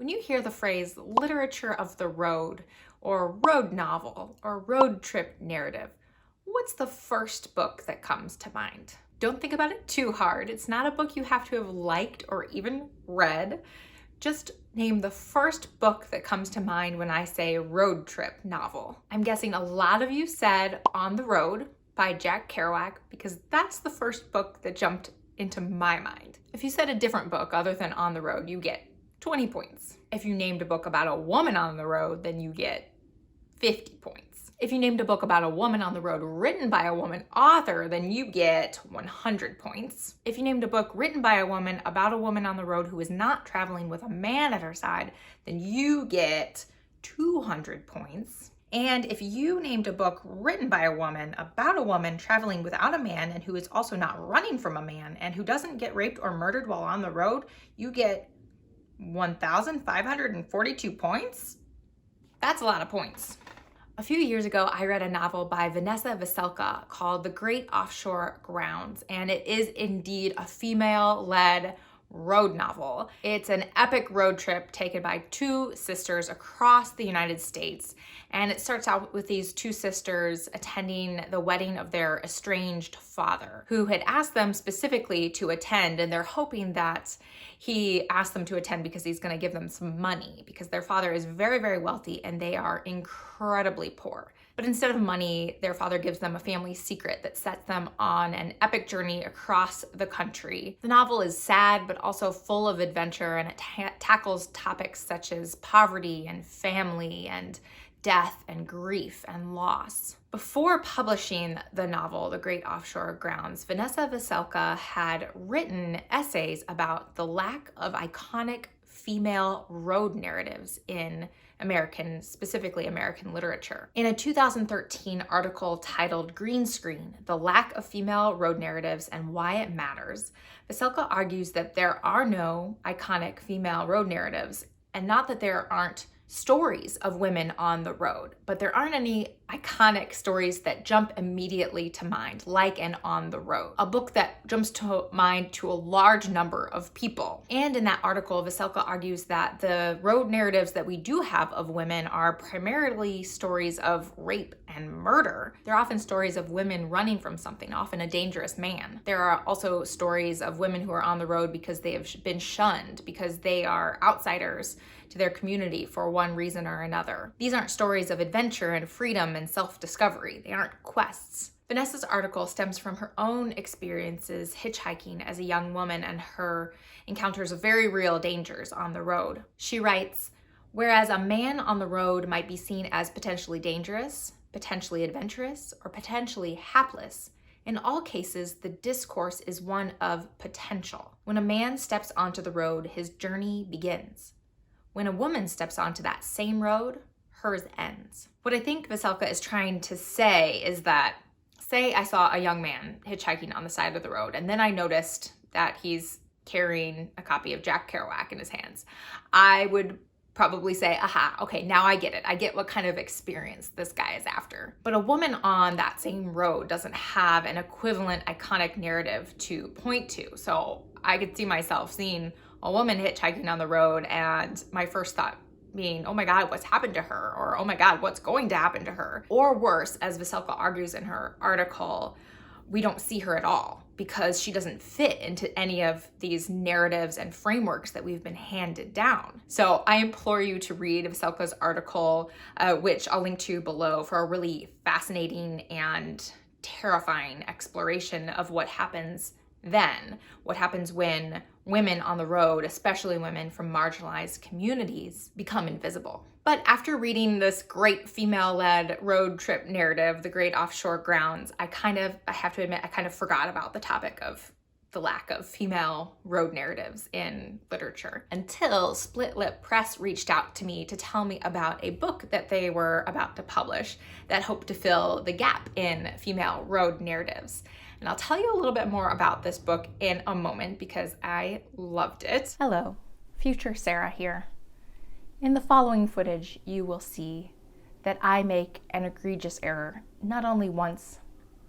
When you hear the phrase literature of the road, or road novel, or road trip narrative, what's the first book that comes to mind? Don't think about it too hard. It's not a book you have to have liked or even read. Just name the first book that comes to mind when I say road trip novel. I'm guessing a lot of you said On the Road by Jack Kerouac, because that's the first book that jumped into my mind. If you said a different book other than On the Road, you get 20 points. If you named a book about a woman on the road, then you get 50 points. If you named a book about a woman on the road written by a woman author, then you get 100 points. If you named a book written by a woman about a woman on the road who is not traveling with a man at her side, then you get 200 points. And if you named a book written by a woman about a woman traveling without a man and who is also not running from a man and who doesn't get raped or murdered while on the road, you get 1,542 points? That's a lot of points. A few years ago, I read a novel by Vanessa Vela called The Great Offshore Grounds, and it is indeed a female-led road novel. It's an epic road trip taken by two sisters across the United States, and it starts out with these two sisters attending the wedding of their estranged father, who had asked them specifically to attend, and they're hoping that he asked them to attend because he's going to give them some money, because their father is very, very wealthy and they are incredibly poor. But instead of money, their father gives them a family secret that sets them on an epic journey across the country. The novel is sad, but also full of adventure, and it tackles topics such as poverty and family and death and grief and loss. Before publishing the novel, The Great Offshore Grounds, Vanessa Vela had written essays about the lack of iconic female road narratives in specifically American literature. In a 2013 article titled Green Screen, The Lack of Female Road Narratives and Why It Matters, Vela argues that there are no iconic female road narratives, and not that there aren't stories of women on the road, but there aren't any iconic stories that jump immediately to mind, like an On the Road, a book that jumps to mind to a large number of people. And in that article, Vela argues that the road narratives that we do have of women are primarily stories of rape and murder. They're often stories of women running from something, often a dangerous man. There are also stories of women who are on the road because they have been shunned, because they are outsiders to their community for one reason or another. These aren't stories of adventure and freedom and self-discovery. They aren't quests. Vanessa's article stems from her own experiences hitchhiking as a young woman and her encounters of very real dangers on the road. She writes, "Whereas a man on the road might be seen as potentially dangerous, potentially adventurous, or potentially hapless, in all cases, the discourse is one of potential. When a man steps onto the road, his journey begins. When a woman steps onto that same road, hers ends." What I think Vela is trying to say is that, say I saw a young man hitchhiking on the side of the road, and then I noticed that he's carrying a copy of Jack Kerouac in his hands. I would probably say, aha, okay, now I get it. I get what kind of experience this guy is after. But a woman on that same road doesn't have an equivalent iconic narrative to point to. So I could see myself seeing a woman hitchhiking on the road and my first thought being, oh my God, what's happened to her? Or, oh my God, what's going to happen to her? Or worse, as Vela argues in her article, we don't see her at all because she doesn't fit into any of these narratives and frameworks that we've been handed down. So I implore you to read Vela's article, which I'll link to below, for a really fascinating and terrifying exploration of what happens then, what happens when women on the road, especially women from marginalized communities, become invisible. But after reading this great female-led road trip narrative, The Great Offshore Grounds, I have to admit, I kind of forgot about the topic of the lack of female road narratives in literature until Split Lip Press reached out to me to tell me about a book that they were about to publish that hoped to fill the gap in female road narratives. And I'll tell you a little bit more about this book in a moment because I loved it. Hello, future Sarah here. In the following footage, you will see that I make an egregious error not only once,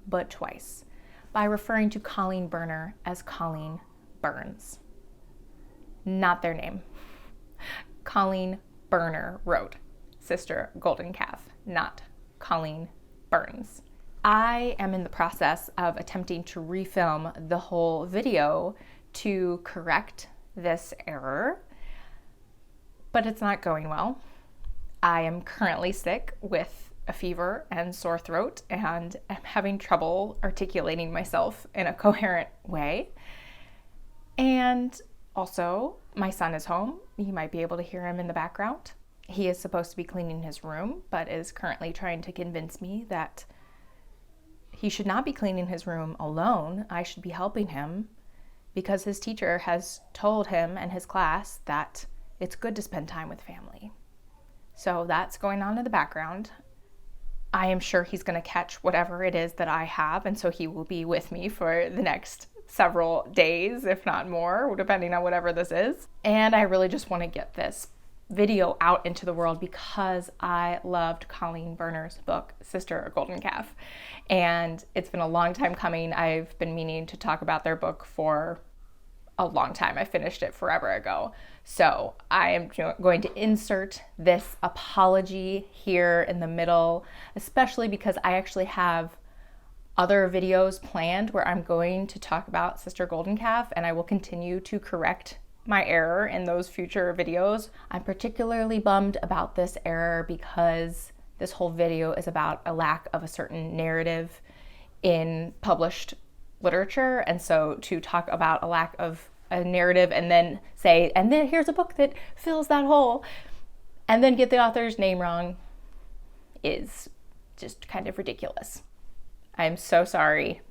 but twice, by referring to Colleen Burner as Colleen Burns. Not their name. Colleen Burner wrote Sister Golden Calf, not Colleen Burns. I am in the process of attempting to refilm the whole video to correct this error, but it's not going well. I am currently sick with a fever and sore throat, and I'm having trouble articulating myself in a coherent way. And also, my son is home. You might be able to hear him in the background. He is supposed to be cleaning his room, but is currently trying to convince me that he should not be cleaning his room alone. I should be helping him because his teacher has told him and his class that it's good to spend time with family. So that's going on in the background. I am sure he's going to catch whatever it is that I have, and so he will be with me for the next several days, if not more, depending on whatever this is. And I really just want to get this video out into the world because I loved Colleen Burner's book, Sister Golden Calf. And it's been a long time coming. I've been meaning to talk about their book for a long time. I finished it forever ago. So I am going to insert this apology here in the middle, especially because I actually have other videos planned where I'm going to talk about Sister Golden Calf, and I will continue to correct my error in those future videos. I'm particularly bummed about this error because this whole video is about a lack of a certain narrative in published literature. And so to talk about a lack of a narrative and then say, and then here's a book that fills that hole, and then get the author's name wrong is just kind of ridiculous. I'm so sorry.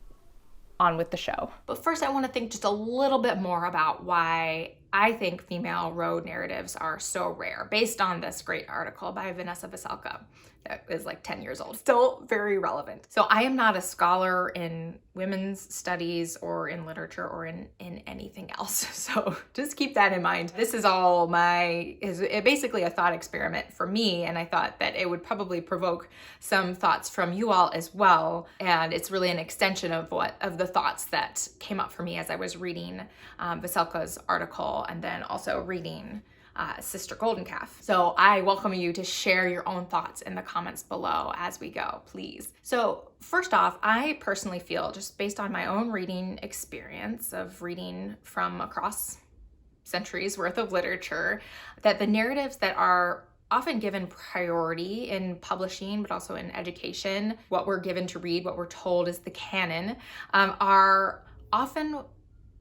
On with the show. But first, I want to think just a little bit more about why I think female road narratives are so rare, based on this great article by Vanessa Vela that is like 10 years old, still very relevant. So I am not a scholar in women's studies or in literature or in anything else. So just keep that in mind. This is all is basically a thought experiment for me. And I thought that it would probably provoke some thoughts from you all as well. And it's really an extension of the thoughts that came up for me as I was reading Veselka's article and then also reading Sister Golden Calf. So I welcome you to share your own thoughts in the comments below as we go, please. So first off, I personally feel, just based on my own reading experience of reading from across centuries worth of literature, that the narratives that are often given priority in publishing, but also in education, what we're given to read, what we're told is the canon, are often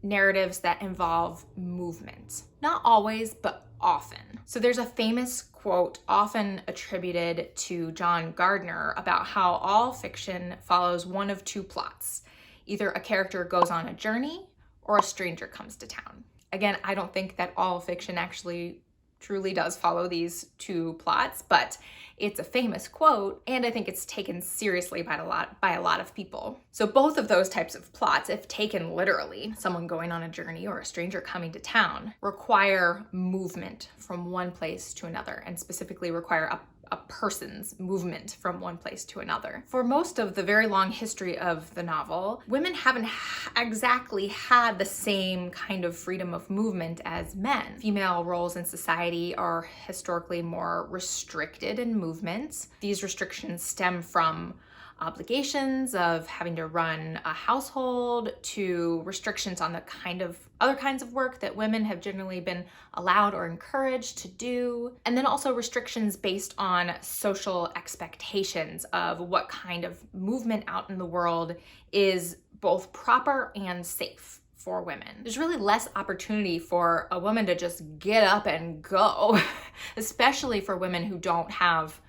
narratives that involve movement. Not always, but often. So there's a famous quote often attributed to John Gardner about how all fiction follows one of two plots. Either a character goes on a journey or a stranger comes to town. Again, I don't think that all fiction actually truly does follow these two plots, but it's a famous quote, and I think it's taken seriously by a lot of people. So both of those types of plots, if taken literally, someone going on a journey or a stranger coming to town, require movement from one place to another, and specifically require a person's movement from one place to another. For most of the very long history of the novel, women haven't exactly had the same kind of freedom of movement as men. Female roles in society are historically more restricted in movement. These restrictions stem from obligations of having to run a household to restrictions on the other kinds of work that women have generally been allowed or encouraged to do. And then also restrictions based on social expectations of what kind of movement out in the world is both proper and safe for women. There's really less opportunity for a woman to just get up and go, especially for women who don't have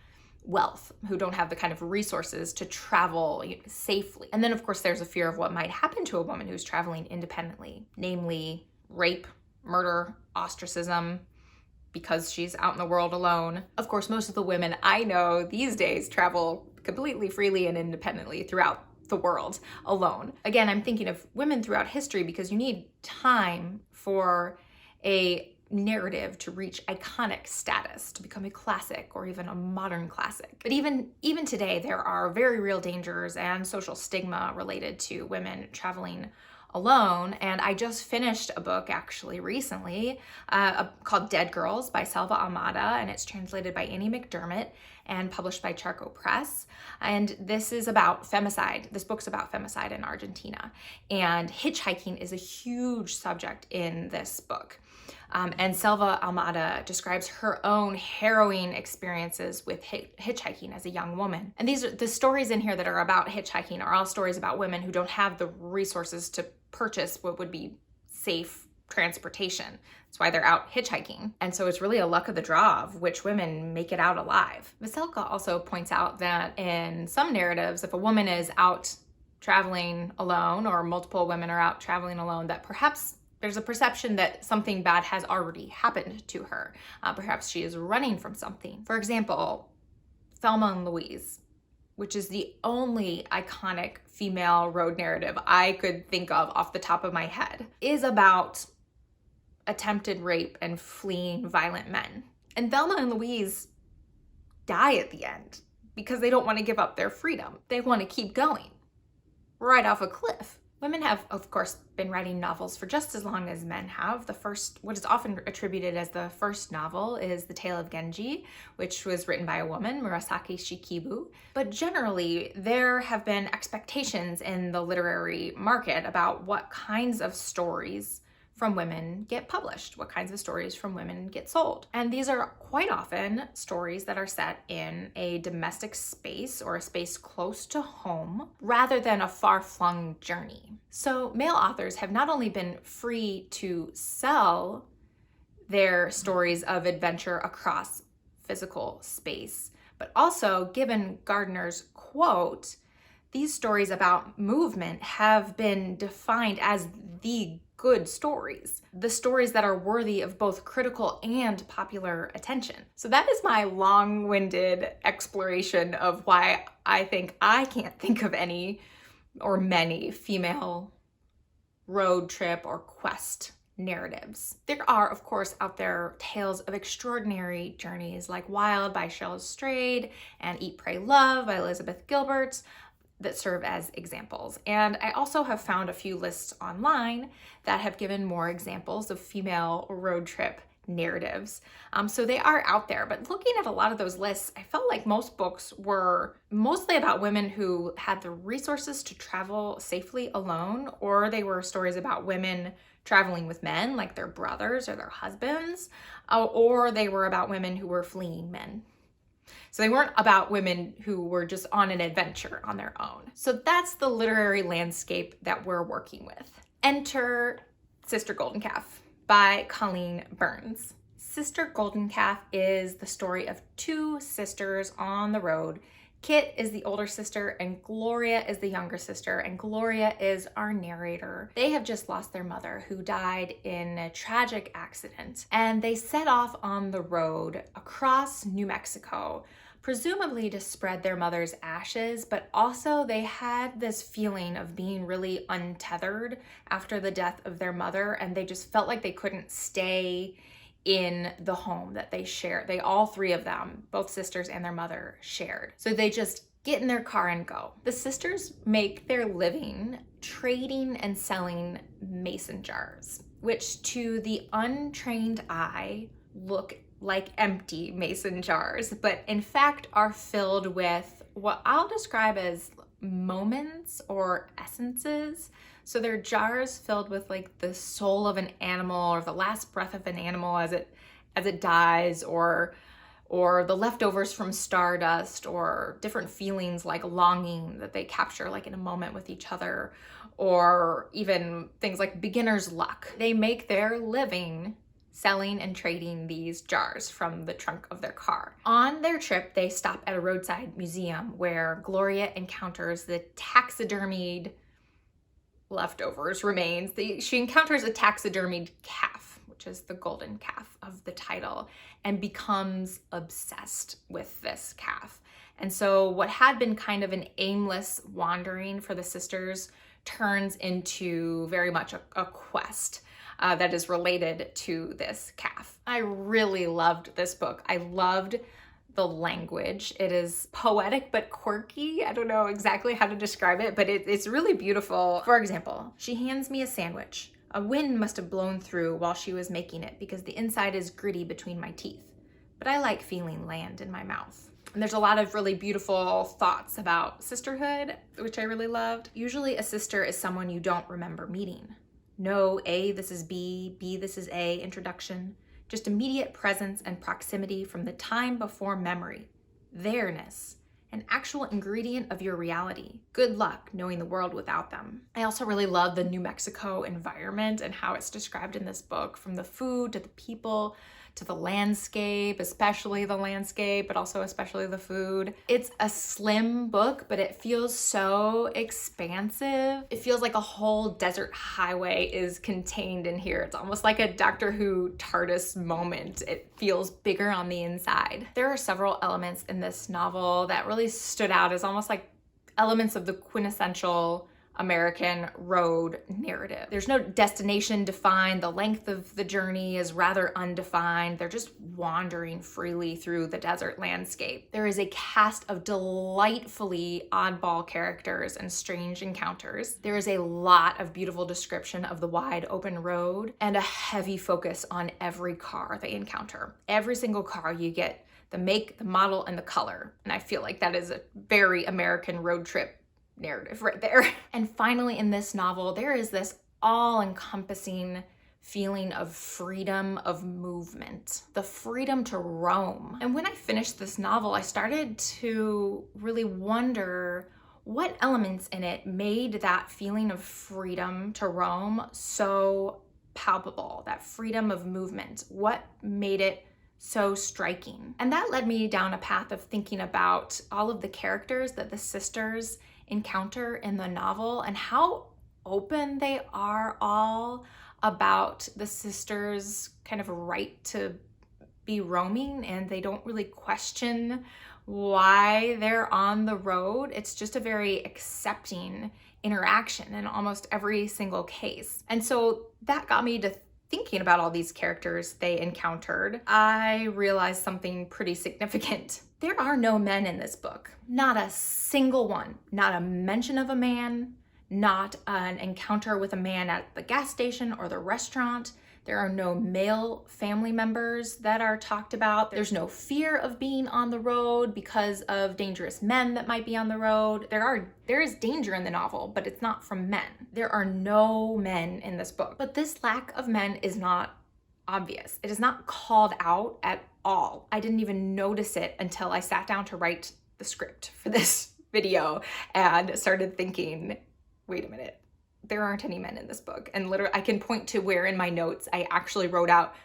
wealth, who don't have the kind of resources to travel safely. And then of course there's a fear of what might happen to a woman who's traveling independently, namely rape, murder, ostracism, because she's out in the world alone. Of course, most of the women I know these days travel completely freely and independently throughout the world alone. Again, I'm thinking of women throughout history because you need time for a narrative to reach iconic status, to become a classic or even a modern classic. But even today, there are very real dangers and social stigma related to women traveling alone. And I just finished a book actually recently called Dead Girls by Selva Almada, and it's translated by Annie McDermott and published by Charco Press. And this is about femicide. This book's about femicide in Argentina. And hitchhiking is a huge subject in this book. And Selva Almada describes her own harrowing experiences with hitchhiking as a young woman. And these are the stories in here that are about hitchhiking are all stories about women who don't have the resources to purchase what would be safe transportation. That's why they're out hitchhiking. And so it's really a luck of the draw of which women make it out alive. Veselka also points out that in some narratives, if a woman is out traveling alone or multiple women are out traveling alone, that perhaps there's a perception that something bad has already happened to her. Perhaps she is running from something. For example, Thelma and Louise, which is the only iconic female road narrative I could think of off the top of my head, is about attempted rape and fleeing violent men. And Thelma and Louise die at the end because they don't want to give up their freedom. They want to keep going right off a cliff. Women have, of course, been writing novels for just as long as men have. The first, what is often attributed as the first novel, is The Tale of Genji, which was written by a woman, Murasaki Shikibu. But generally, there have been expectations in the literary market about what kinds of stories from women get published, what kinds of stories from women get sold. And these are quite often stories that are set in a domestic space or a space close to home rather than a far-flung journey. So male authors have not only been free to sell their stories of adventure across physical space, but also, given Gardner's quote, these stories about movement have been defined as the good stories, the stories that are worthy of both critical and popular attention. So that is my long-winded exploration of why I think I can't think of any or many female road trip or quest narratives. There are, of course, out there tales of extraordinary journeys like Wild by Cheryl Strayed and Eat, Pray, Love by Elizabeth Gilbert that serve as examples. And I also have found a few lists online that have given more examples of female road trip narratives. So they are out there, but looking at a lot of those lists, I felt like most books were mostly about women who had the resources to travel safely alone, or they were stories about women traveling with men, like their brothers or their husbands, or they were about women who were fleeing men. So they weren't about women who were just on an adventure on their own. So that's the literary landscape that we're working with. Enter Sister Golden Calf by Colleen Burns. Sister Golden Calf is the story of two sisters on the road. Kit is the older sister and Gloria is the younger sister, and Gloria is our narrator. They have just lost their mother, who died in a tragic accident, and they set off on the road across New Mexico, presumably to spread their mother's ashes, but also they had this feeling of being really untethered after the death of their mother, and they just felt like they couldn't stay in the home that they shared. They, all three of them, both sisters and their mother, shared. So they just get in their car and go. The sisters make their living trading and selling mason jars, which to the untrained eye look like empty mason jars, but in fact are filled with what I'll describe as moments or essences. So they're jars filled with like the soul of an animal or the last breath of an animal as it dies, or the leftovers from stardust, or different feelings like longing that they capture like in a moment with each other, or even things like beginner's luck. They make their living selling and trading these jars from the trunk of their car. On their trip, they stop at a roadside museum where Gloria encounters the taxidermied leftovers remains. She encounters a taxidermied calf, which is the golden calf of the title, and becomes obsessed with this calf. And so what had been kind of an aimless wandering for the sisters turns into very much a quest that is related to this calf. I really loved this book. I loved the language. It is poetic but quirky. I don't know exactly how to describe it, but it's really beautiful. For example, she hands me a sandwich. A wind must have blown through while she was making it because the inside is gritty between my teeth. But I like feeling land in my mouth. And there's a lot of really beautiful thoughts about sisterhood, which I really loved. Usually a sister is someone you don't remember meeting. No A, this is B, B, this is A introduction. Just immediate presence and proximity from the time before memory. There-ness, an actual ingredient of your reality. Good luck knowing the world without them. I also really love the New Mexico environment and how it's described in this book, from the food to the people to the landscape, especially the landscape, but also especially the food. It's a slim book, but it feels so expansive. It feels like a whole desert highway is contained in here. It's almost like a Doctor Who TARDIS moment. It feels bigger on the inside. There are several elements in this novel that really stood out as almost like elements of the quintessential American road narrative. There's no destination defined. The length of the journey is rather undefined. They're just wandering freely through the desert landscape. There is a cast of delightfully oddball characters and strange encounters. There is a lot of beautiful description of the wide open road and a heavy focus on every car they encounter. Every single car you get the make, the model, and the color. And I feel like that is a very American road trip narrative right there. And finally, in this novel, there is this all-encompassing feeling of freedom of movement, the freedom to roam. And when I finished this novel, I started to really wonder what elements in it made that feeling of freedom to roam so palpable, that freedom of movement. What made it so striking? And that led me down a path of thinking about all of the characters that the sisters encounter in the novel and how open they are all about the sisters' kind of right to be roaming, and they don't really question why they're on the road. It's just a very accepting interaction in almost every single case. And so that got me to thinking about all these characters they encountered. I realized something pretty significant. There are no men in this book. Not a single one. Not a mention of a man, not an encounter with a man at the gas station or the restaurant. There are no male family members that are talked about. There's no fear of being on the road because of dangerous men that might be on the road. There is danger in the novel, but it's not from men. There are no men in this book. But this lack of men is not obvious. It is not called out at all. I didn't even notice it until I sat down to write the script for this video and started thinking, wait a minute. There aren't any men in this book. And literally, I can point to where in my notes I actually wrote out,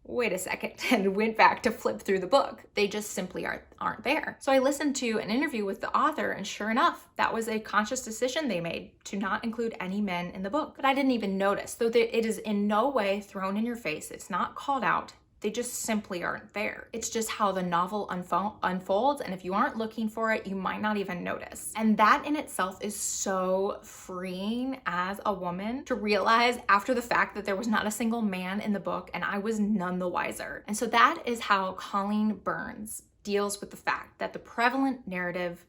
wait a second, and went back to flip through the book. They just simply aren't there. So I listened to an interview with the author, and sure enough, that was a conscious decision they made to not include any men in the book. But I didn't even notice. So it is in no way thrown in your face. It's not called out. They just simply aren't there. It's just how the novel unfolds, and if you aren't looking for it, you might not even notice. And that in itself is so freeing as a woman to realize after the fact that there was not a single man in the book, and I was none the wiser. And so that is how Colleen Burns deals with the fact that the prevalent narrative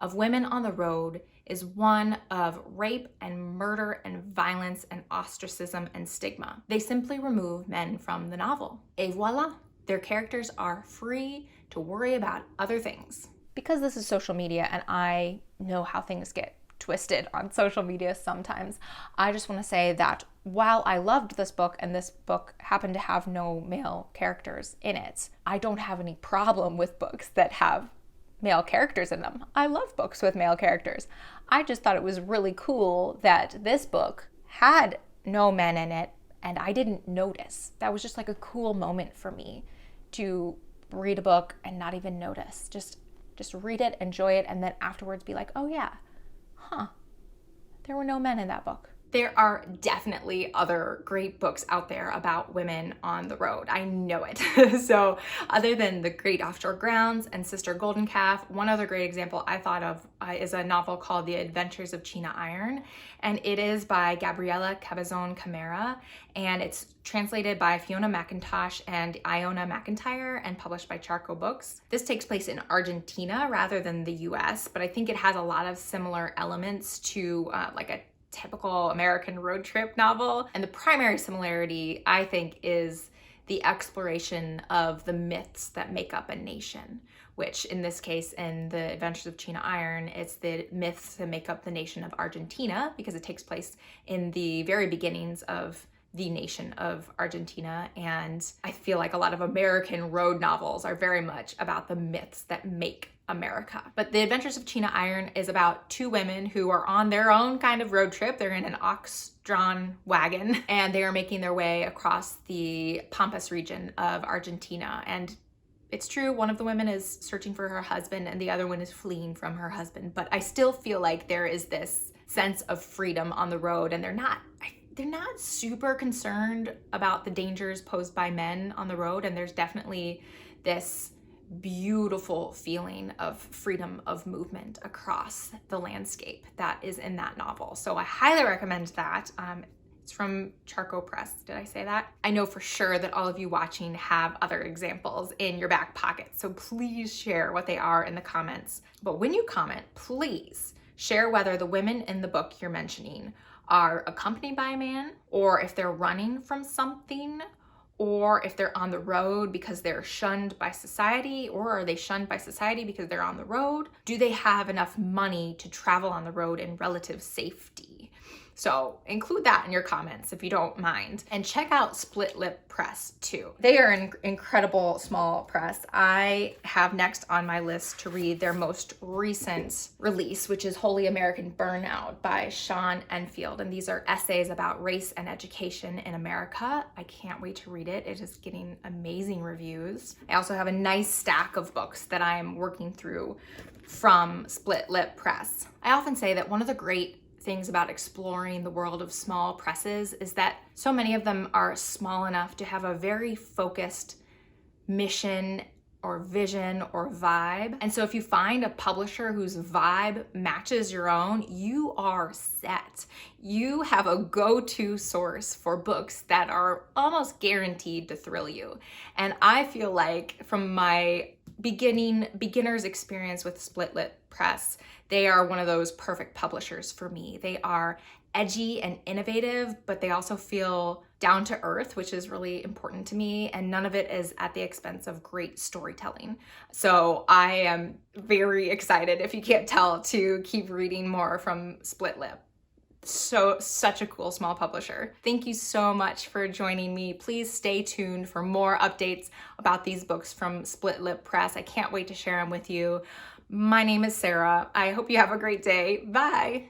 of women on the road is one of rape and murder and violence and ostracism and stigma. They simply remove men from the novel. Et voila, their characters are free to worry about other things. Because this is social media and I know how things get twisted on social media sometimes, I just want to say that while I loved this book and this book happened to have no male characters in it, I don't have any problem with books that have male characters in them. I love books with male characters. I just thought it was really cool that this book had no men in it and I didn't notice. That was just like a cool moment for me to read a book and not even notice. Just read it, enjoy it, and then afterwards be like, oh yeah, there were no men in that book. There are definitely other great books out there about women on the road. I know it. So other than The Great Offshore Grounds and Sister Golden Calf, one other great example I thought of is a novel called The Adventures of China Iron. And it is by Gabriela Cabezon Camara. And it's translated by Fiona McIntosh and Iona McIntyre and published by Charco Books. This takes place in Argentina rather than the US, but I think it has a lot of similar elements to like a typical American road trip novel. And the primary similarity, I think, is the exploration of the myths that make up a nation, which in this case, in The Adventures of China Iron, it's the myths that make up the nation of Argentina, because it takes place in the very beginnings of the nation of Argentina. And I feel like a lot of American road novels are very much about the myths that make America. But The Adventures of China Iron is about two women who are on their own kind of road trip. They're in an ox-drawn wagon and they are making their way across the Pampas region of Argentina. And it's true, one of the women is searching for her husband and the other one is fleeing from her husband. But I still feel like there is this sense of freedom on the road, and they're not super concerned about the dangers posed by men on the road. And there's definitely this beautiful feeling of freedom of movement across the landscape that is in that novel. So I highly recommend that. It's from Charco Press. Did I say that? I know for sure that all of you watching have other examples in your back pocket. So please share what they are in the comments. But when you comment, please share whether the women in the book you're mentioning are accompanied by a man, or if they're running from something, or if they're on the road because they're shunned by society, or are they shunned by society because they're on the road? Do they have enough money to travel on the road in relative safety? So include that in your comments if you don't mind. And check out Split Lip Press too. They are an incredible small press. I have next on my list to read their most recent release, which is Holy American Burnout by Sean Enfield. And these are essays about race and education in America. I can't wait to read it. It is getting amazing reviews. I also have a nice stack of books that I'm working through from Split Lip Press. I often say that one of the great things about exploring the world of small presses is that so many of them are small enough to have a very focused mission or vision or vibe. And so if you find a publisher whose vibe matches your own, you are set. You have a go-to source for books that are almost guaranteed to thrill you. And I feel like from my beginner's experience with Split Lip Press, they are one of those perfect publishers for me. They are edgy and innovative, but they also feel down to earth, which is really important to me. And none of it is at the expense of great storytelling. So I am very excited, if you can't tell, to keep reading more from Split Lip. Such a cool small publisher. Thank you so much for joining me. Please stay tuned for more updates about these books from Split Lip Press. I can't wait to share them with you. My name is Sarah. I hope you have a great day. Bye.